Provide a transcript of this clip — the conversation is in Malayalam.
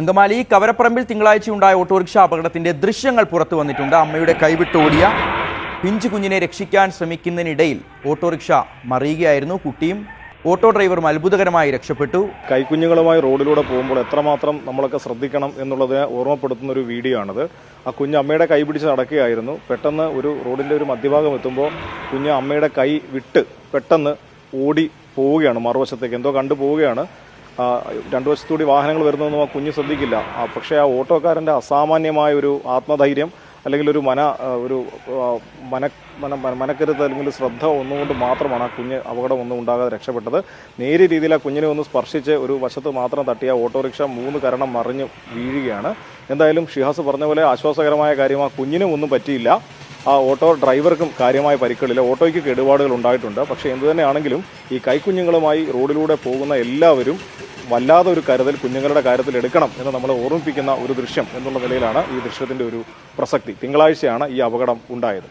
അങ്കമാലി കവരപ്പറമ്പിൽ തിങ്കളാഴ്ചയുണ്ടായ ഓട്ടോറിക്ഷ അപകടത്തിന്റെ ദൃശ്യങ്ങൾ പുറത്തു വന്നിട്ടുണ്ട്. അമ്മയുടെ കൈവിട്ടോടിയ പിഞ്ചു കുഞ്ഞിനെ രക്ഷിക്കാൻ ശ്രമിക്കുന്നതിനിടയിൽ ഓട്ടോറിക്ഷ മറിയുകയായിരുന്നു. കുട്ടിയും ഓട്ടോ ഡ്രൈവറും അത്ഭുതകരമായി രക്ഷപ്പെട്ടു. കൈക്കുഞ്ഞുങ്ങളുമായി റോഡിലൂടെ പോകുമ്പോൾ എത്രമാത്രം നമ്മളൊക്കെ ശ്രദ്ധിക്കണം എന്നുള്ളതിനെ ഓർമ്മപ്പെടുത്തുന്ന ഒരു വീഡിയോ ആണിത്. ആ കുഞ്ഞ് അമ്മയുടെ കൈ പിടിച്ച് നടക്കുകയായിരുന്നു. പെട്ടെന്ന് ഒരു റോഡിൻ്റെ ഒരു മധ്യഭാഗം എത്തുമ്പോൾ കുഞ്ഞ് അമ്മയുടെ കൈ വിട്ട് പെട്ടെന്ന് ഓടി പോവുകയാണ്, മറുവശത്തേക്ക് എന്തോ കണ്ടു പോവുകയാണ്. രണ്ടു വശത്തുകൂടി വാഹനങ്ങൾ വരുന്നതൊന്നും ആ കുഞ്ഞ് ശ്രദ്ധിക്കില്ല. പക്ഷേ ആ ഓട്ടോക്കാരൻ്റെ അസാമാന്യമായ ഒരു ആത്മധൈര്യം അല്ലെങ്കിൽ ഒരു മനക്കരുത്ത് അല്ലെങ്കിൽ ശ്രദ്ധ ഒന്നുകൊണ്ട് മാത്രമാണ് ആ കുഞ്ഞ് അപകടം ഒന്നും ഉണ്ടാകാതെ രക്ഷപ്പെട്ടത്. നേരിയ രീതിയിൽ ആ കുഞ്ഞിനെ ഒന്ന് സ്പർശിച്ച് ഒരു വശത്ത് മാത്രം തട്ടിയ ഓട്ടോറിക്ഷ 3 കരണം മറിഞ്ഞ് വീഴുകയാണ്. എന്തായാലും ഷിഹാസ് പറഞ്ഞ പോലെ ആശ്വാസകരമായ കാര്യം, ആ കുഞ്ഞിനും ഒന്നും പറ്റിയില്ല. ആ ഓട്ടോ ഡ്രൈവർക്കും കാര്യമായ പരിക്കുകളില്ല. ഓട്ടോയ്ക്ക് കേടുപാടുകൾ ഉണ്ടായിട്ടുണ്ട്. പക്ഷേ എന്തുതന്നെയാണെങ്കിലും ഈ കൈക്കുഞ്ഞുങ്ങളുമായി റോഡിലൂടെ പോകുന്ന എല്ലാവരും വല്ലാതെ ഒരു കരുതൽ കുഞ്ഞുങ്ങളുടെ കാര്യത്തിൽ എടുക്കണം എന്ന് നമ്മളെ ഓർമ്മിപ്പിക്കുന്ന ഒരു ദൃശ്യം എന്നുള്ള നിലയിലാണ് ഈ ദൃശ്യത്തിൻ്റെ ഒരു പ്രസക്തി. തിങ്കളാഴ്ചയാണ് ഈ അപകടം ഉണ്ടായത്.